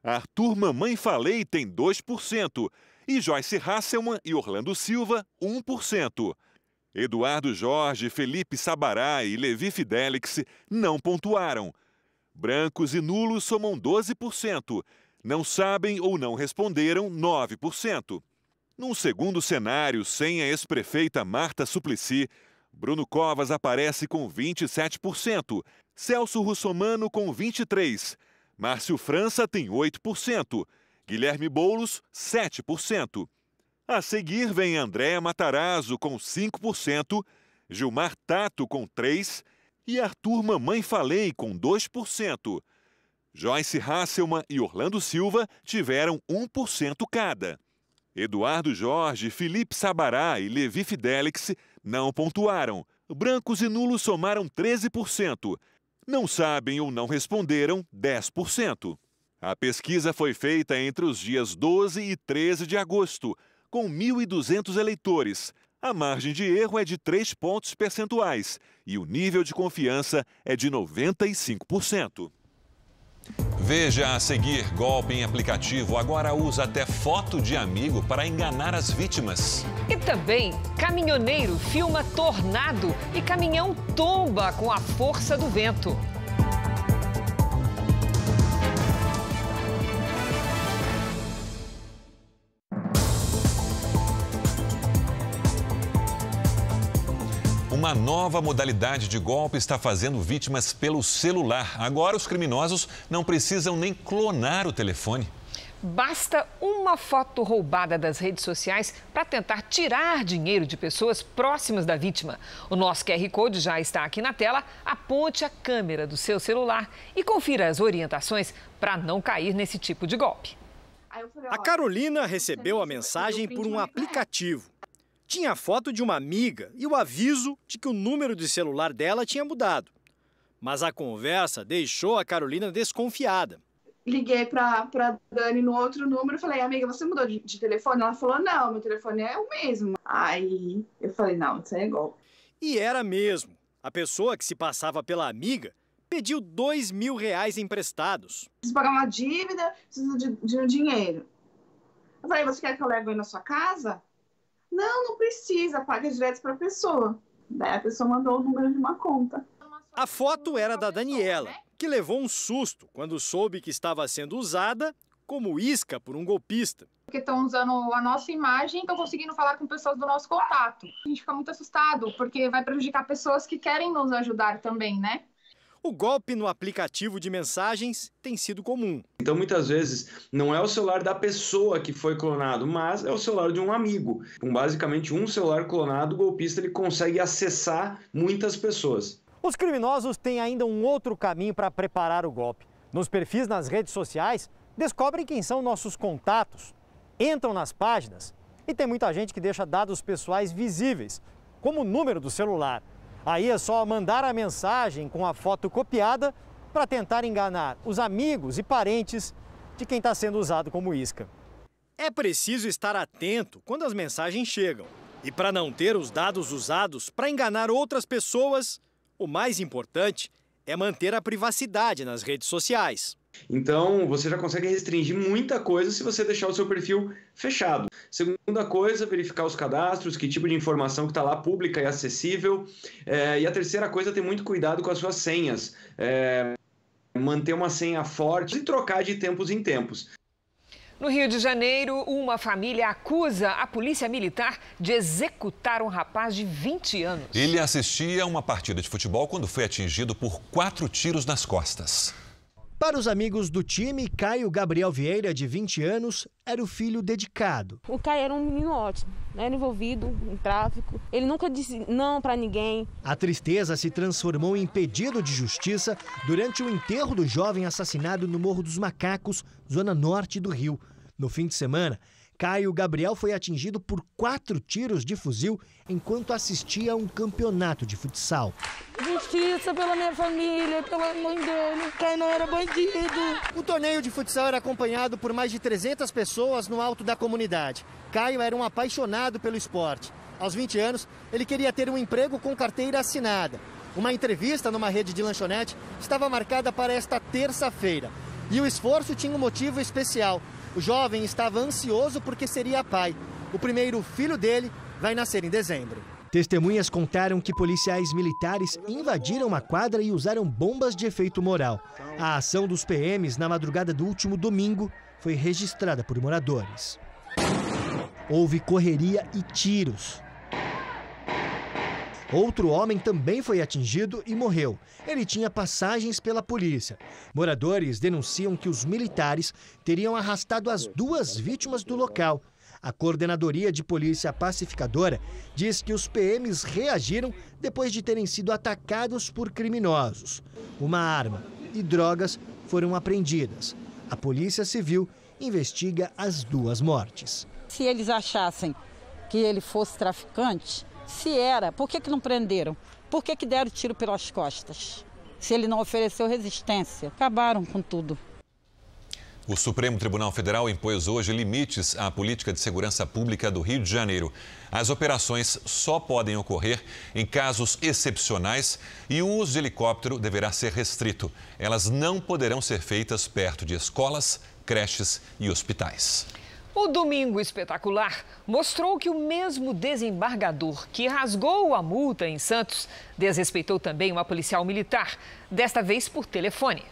[SPEAKER 20] Arthur Mamãe Falei tem 2% e Joyce Hasselmann e Orlando Silva 1%. Eduardo Jorge, Felipe Sabará e Levi Fidelix não pontuaram. Brancos e nulos somam 12%. Não sabem ou não responderam 9%. Num segundo cenário, sem a ex-prefeita Marta Suplicy, Bruno Covas aparece com 27%, Celso Russomano com 23%. Márcio França tem 8%, Guilherme Boulos, 7%. A seguir vem Andréa Matarazzo com 5%, Gilmar Tato com 3% e Arthur Mamãe Falei com 2%. Joyce Hasselmann e Orlando Silva tiveram 1% cada. Eduardo Jorge, Felipe Sabará e Levi Fidelix não pontuaram. Brancos e nulos somaram 13%. Não sabem ou não responderam 10%. A pesquisa foi feita entre os dias 12 e 13 de agosto, com 1.200 eleitores. A margem de erro é de 3 pontos percentuais e o nível de confiança é de 95%.
[SPEAKER 2] Veja a seguir: golpe em aplicativo agora usa até foto de amigo para enganar as vítimas.
[SPEAKER 1] E também, caminhoneiro filma tornado e caminhão tomba com a força do vento.
[SPEAKER 2] Uma nova modalidade de golpe está fazendo vítimas pelo celular. Agora os criminosos não precisam nem clonar o telefone.
[SPEAKER 1] Basta uma foto roubada das redes sociais para tentar tirar dinheiro de pessoas próximas da vítima. O nosso QR Code já está aqui na tela. Aponte a câmera do seu celular e confira as orientações para não cair nesse tipo de golpe.
[SPEAKER 21] A Carolina recebeu a mensagem por um aplicativo. Tinha a foto de uma amiga e o aviso de que o número de celular dela tinha mudado. Mas a conversa deixou a Carolina desconfiada.
[SPEAKER 22] Liguei pra Dani no outro número e falei, amiga, você mudou de telefone? Ela falou, não, meu telefone é o mesmo. Aí eu falei, não, isso aí é golpe.
[SPEAKER 21] E era mesmo. A pessoa que se passava pela amiga pediu R$2.000 emprestados.
[SPEAKER 22] Preciso pagar uma dívida, preciso de um dinheiro. Eu falei, você quer que eu leve aí na sua casa? Não precisa, paga direto para a pessoa. Daí a pessoa mandou o número de uma conta.
[SPEAKER 21] A foto era da Daniela, que levou um susto quando soube que estava sendo usada como isca por um golpista.
[SPEAKER 3] Porque estão usando a nossa imagem e estão conseguindo falar com pessoas do nosso contato. A gente fica muito assustado, porque vai prejudicar pessoas que querem nos ajudar também, né?
[SPEAKER 21] O golpe no aplicativo de mensagens tem sido comum.
[SPEAKER 4] Então, muitas vezes, não é o celular da pessoa que foi clonado, mas é o celular de um amigo. Com basicamente um celular clonado, o golpista ele consegue acessar muitas pessoas.
[SPEAKER 21] Os criminosos têm ainda um outro caminho para preparar o golpe. Nos perfis nas redes sociais, descobrem quem são nossos contatos, entram nas páginas e tem muita gente que deixa dados pessoais visíveis, como o número do celular. Aí é só mandar a mensagem com a foto copiada para tentar enganar os amigos e parentes de quem está sendo usado como isca. É preciso estar atento quando as mensagens chegam. E para não ter os dados usados para enganar outras pessoas, o mais importante é manter a privacidade nas redes sociais.
[SPEAKER 4] Então, você já consegue restringir muita coisa se você deixar o seu perfil fechado. Segunda coisa, verificar os cadastros, que tipo de informação que está lá pública e acessível. E a terceira coisa, ter muito cuidado com as suas senhas. Manter uma senha forte e trocar de tempos em tempos.
[SPEAKER 1] No Rio de Janeiro, uma família acusa a polícia militar de executar um rapaz de 20 anos.
[SPEAKER 2] Ele assistia a uma partida de futebol quando foi atingido por 4 tiros nas costas.
[SPEAKER 6] Para os amigos do time, Caio Gabriel Vieira, de 20 anos, era o filho dedicado.
[SPEAKER 24] O Caio era um menino ótimo, era envolvido em tráfico. Ele nunca disse não para ninguém.
[SPEAKER 6] A tristeza se transformou em pedido de justiça durante o enterro do jovem assassinado no Morro dos Macacos, zona norte do Rio. No fim de semana, Caio Gabriel foi atingido por 4 tiros de fuzil enquanto assistia a um campeonato de futsal.
[SPEAKER 24] Justiça pela minha família, pela mãe dele. Caio não era bandido.
[SPEAKER 6] O torneio de futsal era acompanhado por mais de 300 pessoas no alto da comunidade. Caio era um apaixonado pelo esporte. Aos 20 anos, ele queria ter um emprego com carteira assinada. Uma entrevista numa rede de lanchonete estava marcada para esta terça-feira. E o esforço tinha um motivo especial. O jovem estava ansioso porque seria pai. O primeiro filho dele vai nascer em dezembro. Testemunhas contaram que policiais militares invadiram uma quadra e usaram bombas de efeito moral. A ação dos PMs na madrugada do último domingo foi registrada por moradores. Houve correria e tiros. Outro homem também foi atingido e morreu. Ele tinha passagens pela polícia. Moradores denunciam que os militares teriam arrastado as 2 vítimas do local. A Coordenadoria de Polícia Pacificadora diz que os PMs reagiram depois de terem sido atacados por criminosos. Uma arma e drogas foram apreendidas. A Polícia Civil investiga as 2 mortes.
[SPEAKER 24] Se eles achassem que ele fosse traficante, se era, por que não prenderam? Por que deram tiro pelas costas? Se ele não ofereceu resistência, acabaram com tudo.
[SPEAKER 2] O Supremo Tribunal Federal impôs hoje limites à política de segurança pública do Rio de Janeiro. As operações só podem ocorrer em casos excepcionais e o uso de helicóptero deverá ser restrito. Elas não poderão ser feitas perto de escolas, creches e hospitais.
[SPEAKER 1] O Domingo Espetacular mostrou que o mesmo desembargador que rasgou a multa em Santos desrespeitou também uma policial militar, desta vez por telefone.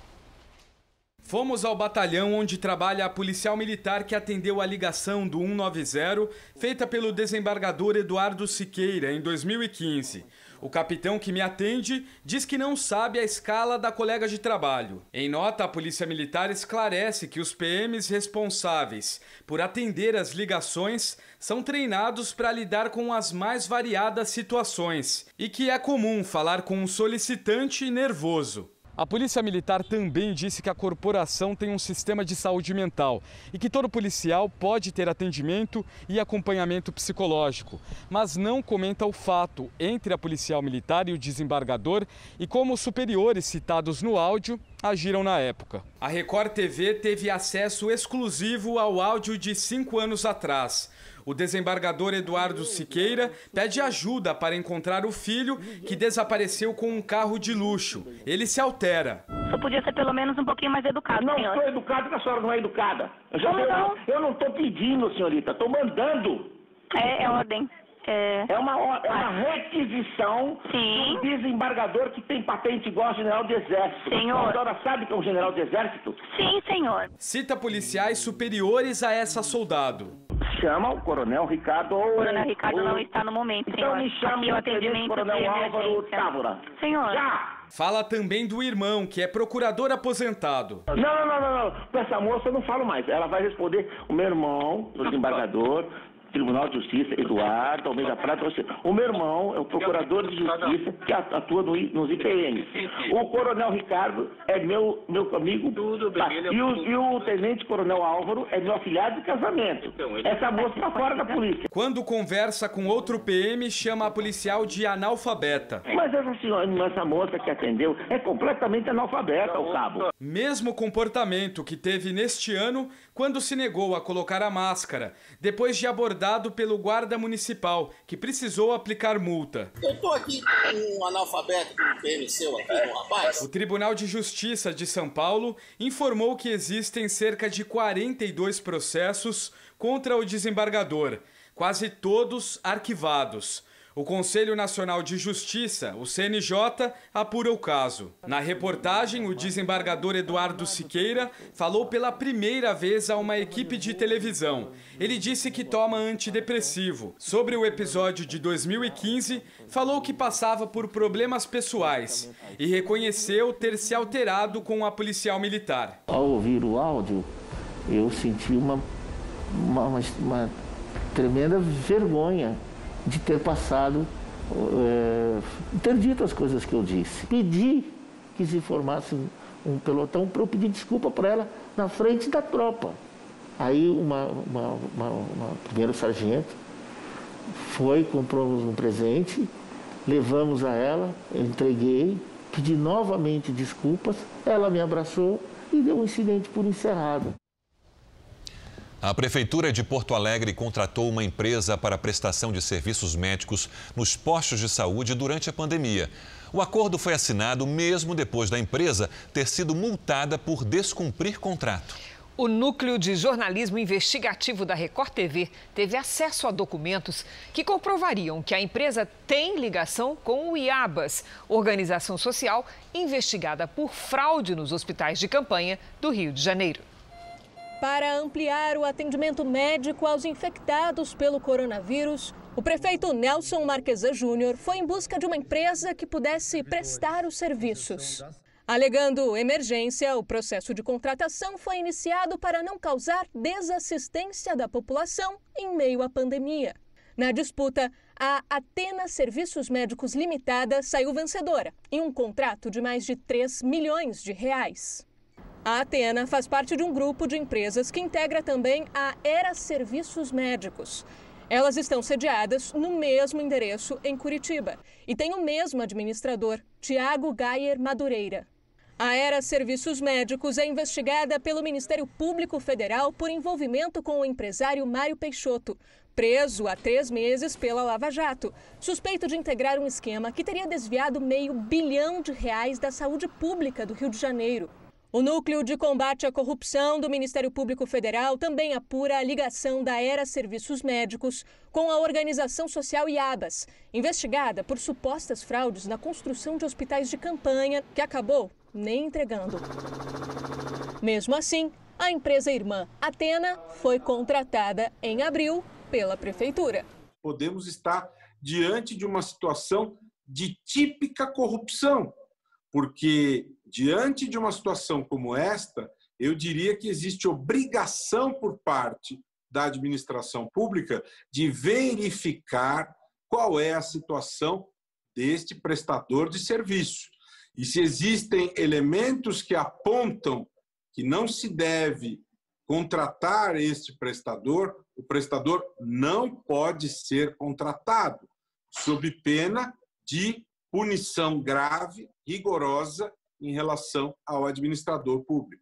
[SPEAKER 25] Fomos ao batalhão onde trabalha a policial militar que atendeu a ligação do 190 feita pelo desembargador Eduardo Siqueira em 2015. O capitão que me atende diz que não sabe a escala da colega de trabalho. Em nota, a Polícia Militar esclarece que os PMs responsáveis por atender as ligações são treinados para lidar com as mais variadas situações e que é comum falar com um solicitante nervoso. A Polícia Militar também disse que a corporação tem um sistema de saúde mental e que todo policial pode ter atendimento e acompanhamento psicológico, mas não comenta o fato entre a policial militar e o desembargador e como os superiores citados no áudio agiram na época. A Record TV teve acesso exclusivo ao áudio de 5 anos atrás. O desembargador Eduardo Siqueira pede ajuda para encontrar o filho que desapareceu com um carro de luxo. Ele se altera.
[SPEAKER 5] Só podia ser pelo menos um pouquinho mais educado,
[SPEAKER 7] não,
[SPEAKER 5] senhora.
[SPEAKER 7] Não, sou educado porque a senhora não é educada. Eu não estou pedindo, senhorita, estou mandando.
[SPEAKER 5] É ordem.
[SPEAKER 7] É uma requisição de um desembargador que tem patente igual ao general do Exército.
[SPEAKER 5] Senhor.
[SPEAKER 7] A senhora sabe que é um general do Exército?
[SPEAKER 5] Sim, senhor.
[SPEAKER 25] Cita policiais superiores a essa soldado.
[SPEAKER 7] Chama o Coronel Ricardo.
[SPEAKER 5] O Coronel Ricardo não está no momento, senhor.
[SPEAKER 7] Então me chama
[SPEAKER 5] o atendimento
[SPEAKER 7] Coronel Álvaro Távora.
[SPEAKER 5] Senhor.
[SPEAKER 7] Já!
[SPEAKER 25] Fala também do irmão, que é procurador aposentado.
[SPEAKER 7] Não. Com essa moça eu não falo mais. Ela vai responder o meu irmão, o desembargador, Tribunal de Justiça, Eduardo Almeida Prata. O meu irmão é o procurador de justiça que atua nos IPMs. O Coronel Ricardo é meu amigo. E o Tenente Coronel Álvaro é meu afilhado de casamento. Essa moça está fora da polícia.
[SPEAKER 25] Quando conversa com outro PM, chama a policial de analfabeta.
[SPEAKER 7] Mas essa moça que atendeu é completamente analfabeta, o cabo.
[SPEAKER 25] Mesmo comportamento que teve neste ano, quando se negou a colocar a máscara, depois de abordado pelo guarda municipal, que precisou aplicar multa.
[SPEAKER 8] Eu tô aqui com um analfabeto, com um PM seu aqui, um rapaz.
[SPEAKER 25] O Tribunal de Justiça de São Paulo informou que existem cerca de 42 processos contra o desembargador, quase todos arquivados. O Conselho Nacional de Justiça, o CNJ, apura o caso. Na reportagem, o desembargador Eduardo Siqueira falou pela primeira vez a uma equipe de televisão. Ele disse que toma antidepressivo. Sobre o episódio de 2015, falou que passava por problemas pessoais e reconheceu ter se alterado com a policial militar.
[SPEAKER 7] Ao ouvir o áudio, eu senti uma tremenda vergonha de ter passado, ter dito as coisas que eu disse. Pedi que se formasse um pelotão para eu pedir desculpa para ela na frente da tropa. Aí uma primeiro sargento foi, comprou um presente, levamos a ela, eu entreguei, pedi novamente desculpas, ela me abraçou e deu um incidente por encerrado.
[SPEAKER 2] A Prefeitura de Porto Alegre contratou uma empresa para a prestação de serviços médicos nos postos de saúde durante a pandemia. O acordo foi assinado mesmo depois da empresa ter sido multada por descumprir contrato.
[SPEAKER 1] O Núcleo de Jornalismo Investigativo da Record TV teve acesso a documentos que comprovariam que a empresa tem ligação com o IABAS, organização social investigada por fraude nos hospitais de campanha do Rio de Janeiro.
[SPEAKER 10] Para ampliar o atendimento médico aos infectados pelo coronavírus, o prefeito Nelson Marquesan Júnior foi em busca de uma empresa que pudesse prestar os serviços. Alegando emergência, o processo de contratação foi iniciado para não causar desassistência da população em meio à pandemia. Na disputa, a Atena Serviços Médicos Limitada saiu vencedora em um contrato de mais de 3 milhões de reais. A Atena faz parte de um grupo de empresas que integra também a Era Serviços Médicos. Elas estão sediadas no mesmo endereço em Curitiba e têm o mesmo administrador, Tiago Gayer Madureira. A Era Serviços Médicos é investigada pelo Ministério Público Federal por envolvimento com o empresário Mário Peixoto, preso há 3 meses pela Lava Jato, suspeito de integrar um esquema que teria desviado R$500 bilhão da saúde pública do Rio de Janeiro. O Núcleo de Combate à Corrupção do Ministério Público Federal também apura a ligação da Era Serviços Médicos com a organização social IABAS, investigada por supostas fraudes na construção de hospitais de campanha, que acabou nem entregando. Mesmo assim, a empresa irmã Atena foi contratada em abril pela Prefeitura.
[SPEAKER 11] Podemos estar diante de uma situação de típica corrupção, porque diante de uma situação como esta, eu diria que existe obrigação por parte da administração pública de verificar qual é a situação deste prestador de serviço. E se existem elementos que apontam que não se deve contratar este prestador, o prestador não pode ser contratado, sob pena de punição grave, rigorosa em relação ao administrador público.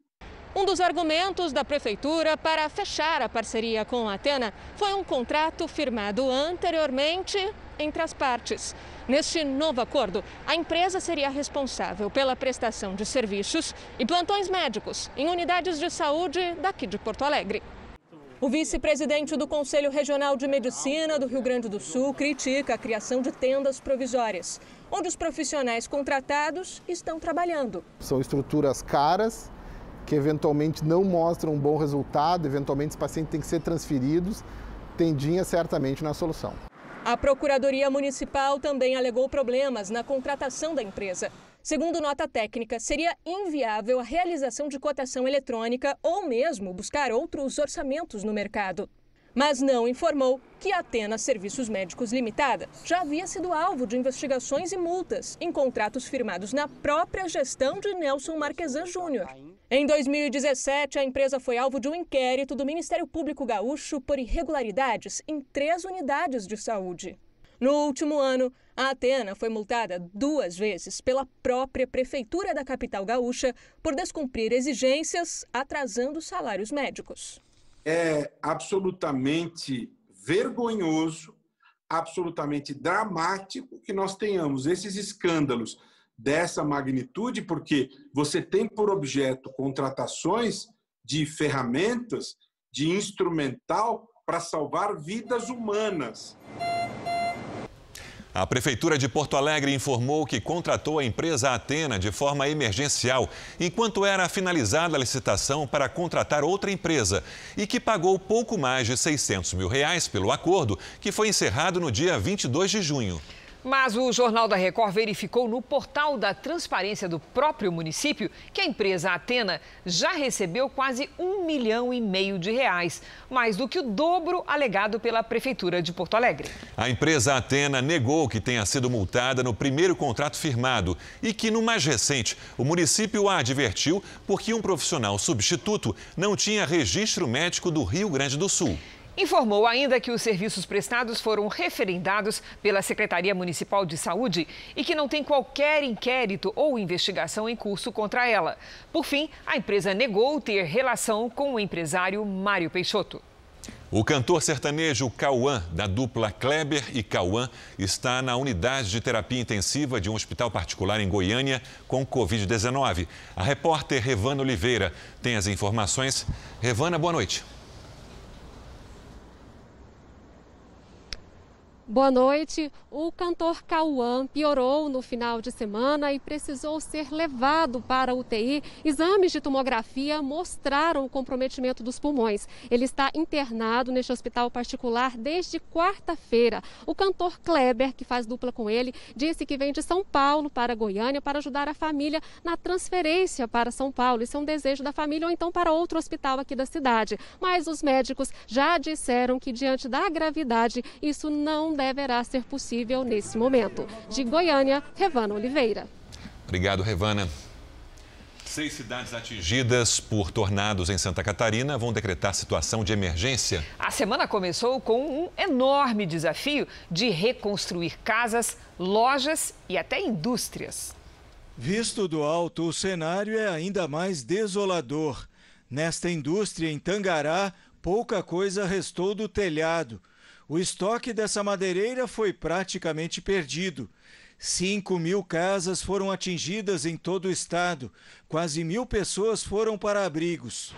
[SPEAKER 10] Um dos argumentos da Prefeitura para fechar a parceria com a Athena foi um contrato firmado anteriormente entre as partes. Neste novo acordo, a empresa seria responsável pela prestação de serviços e plantões médicos em unidades de saúde daqui de Porto Alegre. O vice-presidente do Conselho Regional de Medicina do Rio Grande do Sul critica a criação de tendas provisórias, onde os profissionais contratados estão trabalhando.
[SPEAKER 9] São estruturas caras, que eventualmente não mostram um bom resultado, eventualmente os pacientes têm que ser transferidos, tendinha certamente na solução.
[SPEAKER 10] A Procuradoria Municipal também alegou problemas na contratação da empresa. Segundo nota técnica, seria inviável a realização de cotação eletrônica ou mesmo buscar outros orçamentos no mercado. Mas não informou que a Athena Serviços Médicos Limitada já havia sido alvo de investigações e multas em contratos firmados na própria gestão de Nelson Marquesan Júnior. Em 2017, a empresa foi alvo de um inquérito do Ministério Público Gaúcho por irregularidades em 3 unidades de saúde. No último ano, a Athena foi multada 2 vezes pela própria Prefeitura da capital gaúcha por descumprir exigências, atrasando salários médicos.
[SPEAKER 11] É absolutamente vergonhoso, absolutamente dramático que nós tenhamos esses escândalos dessa magnitude, porque você tem por objeto contratações de ferramentas, de instrumental para salvar vidas humanas.
[SPEAKER 2] A Prefeitura de Porto Alegre informou que contratou a empresa Athena de forma emergencial, enquanto era finalizada a licitação para contratar outra empresa e que pagou pouco mais de R$600 mil pelo acordo, que foi encerrado no dia 22 de junho.
[SPEAKER 1] Mas o Jornal da Record verificou no portal da transparência do próprio município que a empresa Athena já recebeu quase R$1,5 milhão, mais do que o dobro alegado pela Prefeitura de Porto Alegre.
[SPEAKER 2] A empresa Athena negou que tenha sido multada no primeiro contrato firmado e que, no mais recente, o município a advertiu porque um profissional substituto não tinha registro médico do Rio Grande do Sul.
[SPEAKER 1] Informou ainda que os serviços prestados foram referendados pela Secretaria Municipal de Saúde e que não tem qualquer inquérito ou investigação em curso contra ela. Por fim, a empresa negou ter relação com o empresário Mário Peixoto.
[SPEAKER 2] O cantor sertanejo Cauã, da dupla Kleber e Cauã, está na unidade de terapia intensiva de um hospital particular em Goiânia com Covid-19. A repórter Revana Oliveira tem as informações. Revana, boa noite.
[SPEAKER 12] Boa noite. O cantor Cauã piorou no final de semana e precisou ser levado para a UTI. Exames de tomografia mostraram o comprometimento dos pulmões. Ele está internado neste hospital particular desde quarta-feira. O cantor Kleber, que faz dupla com ele, disse que vem de São Paulo para Goiânia para ajudar a família na transferência para São Paulo. Isso é um desejo da família ou então para outro hospital aqui da cidade. Mas os médicos já disseram que, diante da gravidade, isso não deverá ser possível nesse momento. De Goiânia, Revana Oliveira.
[SPEAKER 2] Obrigado, Revana. 6 cidades atingidas por tornados em Santa Catarina vão decretar situação de emergência.
[SPEAKER 1] A semana começou com um enorme desafio de reconstruir casas, lojas e até indústrias.
[SPEAKER 13] Visto do alto, o cenário é ainda mais desolador. Nesta indústria em Tangará, pouca coisa restou do telhado. O estoque dessa madeireira foi praticamente perdido. 5.000 casas foram atingidas em todo o estado. Quase 1.000 pessoas foram para abrigos.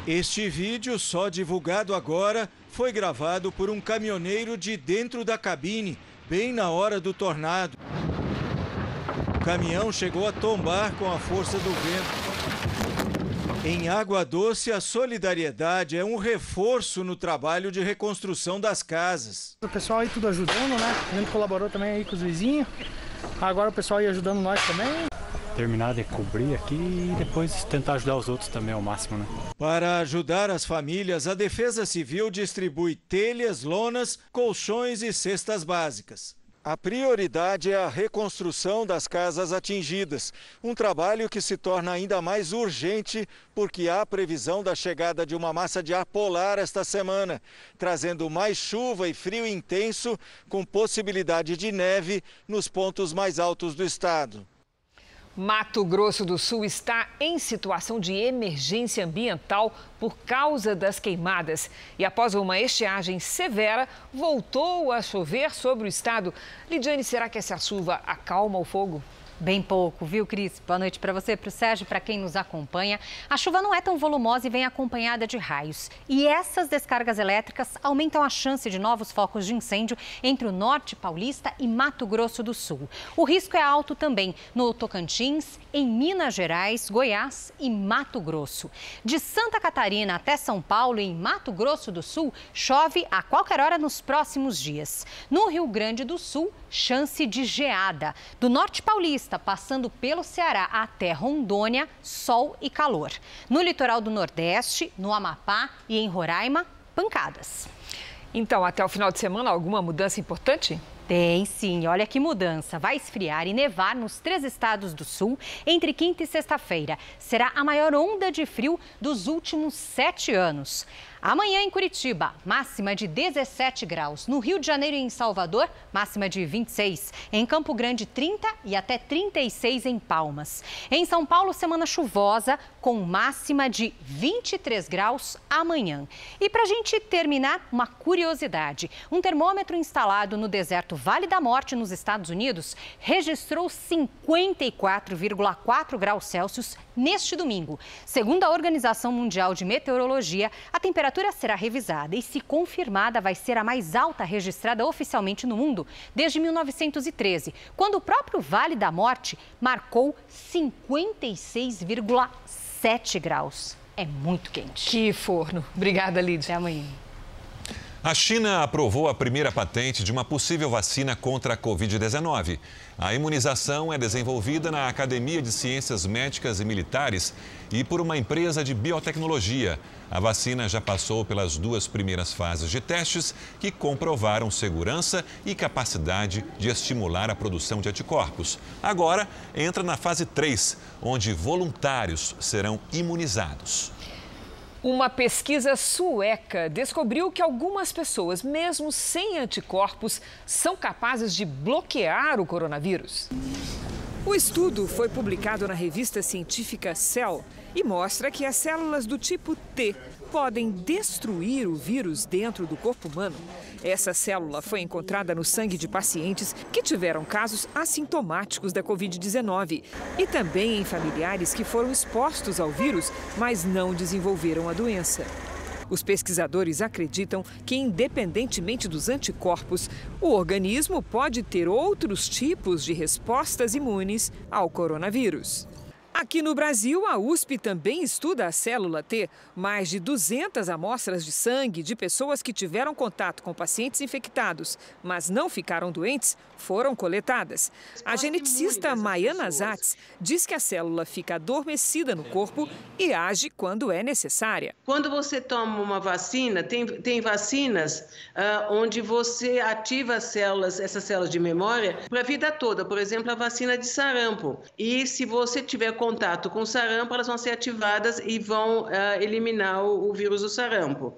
[SPEAKER 13] Este vídeo, só divulgado agora, foi gravado por um caminhoneiro de dentro da cabine, bem na hora do tornado. O caminhão chegou a tombar com a força do vento. Em Água Doce, a solidariedade é um reforço no trabalho de reconstrução das casas.
[SPEAKER 14] O pessoal aí tudo ajudando, né? A gente colaborou também aí com os vizinhos. Agora o pessoal aí ajudando nós também.
[SPEAKER 23] Terminar de cobrir aqui e depois tentar ajudar os outros também ao máximo, né?
[SPEAKER 13] Para ajudar as famílias, a Defesa Civil distribui telhas, lonas, colchões e cestas básicas. A prioridade é a reconstrução das casas atingidas, um trabalho que se torna ainda mais urgente porque há previsão da chegada de uma massa de ar polar esta semana, trazendo mais chuva e frio intenso, com possibilidade de neve nos pontos mais altos do estado.
[SPEAKER 1] Mato Grosso do Sul está em situação de emergência ambiental por causa das queimadas. E após uma estiagem severa, voltou a chover sobre o estado. Lidiane, será que essa chuva acalma o fogo?
[SPEAKER 15] Bem pouco, viu, Cris? Boa noite para você, para o Sérgio, para quem nos acompanha. A chuva não é tão volumosa e vem acompanhada de raios. E essas descargas elétricas aumentam a chance de novos focos de incêndio entre o norte paulista e Mato Grosso do Sul. O risco é alto também no Tocantins, em Minas Gerais, Goiás e Mato Grosso. De Santa Catarina até São Paulo e em Mato Grosso do Sul, chove a qualquer hora nos próximos dias. No Rio Grande do Sul, chance de geada. Do norte paulista, passando pelo Ceará até Rondônia, sol e calor. No litoral do Nordeste, no Amapá e em Roraima, pancadas.
[SPEAKER 1] Então, até o final de semana, alguma mudança importante?
[SPEAKER 15] Tem sim, olha que mudança. Vai esfriar e nevar nos 3 estados do sul entre quinta e sexta-feira. Será a maior onda de frio dos últimos 7 anos. Amanhã em Curitiba, máxima de 17 graus. No Rio de Janeiro e em Salvador, máxima de 26. Em Campo Grande, 30 e até 36 em Palmas. Em São Paulo, semana chuvosa, com máxima de 23 graus amanhã. E para a gente terminar, uma curiosidade. Um termômetro instalado no deserto Vale da Morte, nos Estados Unidos, registrou 54,4 graus Celsius neste domingo. Segundo a Organização Mundial de Meteorologia, a temperatura será revisada e, se confirmada, vai ser a mais alta registrada oficialmente no mundo desde 1913, quando o próprio Vale da Morte marcou 56,7 graus. É muito quente.
[SPEAKER 1] Que forno. Obrigada, Lídia.
[SPEAKER 15] Até amanhã.
[SPEAKER 2] A China aprovou a primeira patente de uma possível vacina contra a Covid-19. A imunização é desenvolvida na Academia de Ciências Médicas e Militares e por uma empresa de biotecnologia. A vacina já passou pelas 2 primeiras fases de testes que comprovaram segurança e capacidade de estimular a produção de anticorpos. Agora entra na fase 3, onde voluntários serão imunizados.
[SPEAKER 1] Uma pesquisa sueca descobriu que algumas pessoas, mesmo sem anticorpos, são capazes de bloquear o coronavírus. O estudo foi publicado na revista científica Cell e mostra que as células do tipo T podem destruir o vírus dentro do corpo humano. Essa célula foi encontrada no sangue de pacientes que tiveram casos assintomáticos da Covid-19 e também em familiares que foram expostos ao vírus, mas não desenvolveram a doença. Os pesquisadores acreditam que, independentemente dos anticorpos, o organismo pode ter outros tipos de respostas imunes ao coronavírus. Aqui no Brasil, a USP também estuda a célula T. Mais de 200 amostras de sangue de pessoas que tiveram contato com pacientes infectados, mas não ficaram doentes, foram coletadas. A geneticista Maiana Zatz diz que a célula fica adormecida no corpo e age quando é necessária.
[SPEAKER 16] Quando você toma uma vacina, tem vacinas onde você ativa essas células de memória para a vida toda. Por exemplo, a vacina de sarampo. E se você tiver contato com o sarampo, elas vão ser ativadas e vão eliminar o vírus do sarampo.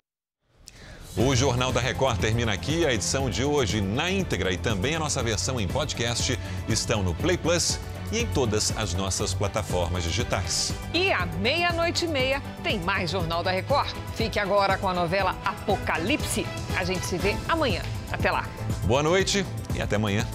[SPEAKER 2] O Jornal da Record termina aqui. A edição de hoje na íntegra e também a nossa versão em podcast estão no Play Plus e em todas as nossas plataformas digitais.
[SPEAKER 1] E à 00:30 tem mais Jornal da Record. Fique agora com a novela Apocalipse. A gente se vê amanhã. Até lá.
[SPEAKER 2] Boa noite e até amanhã.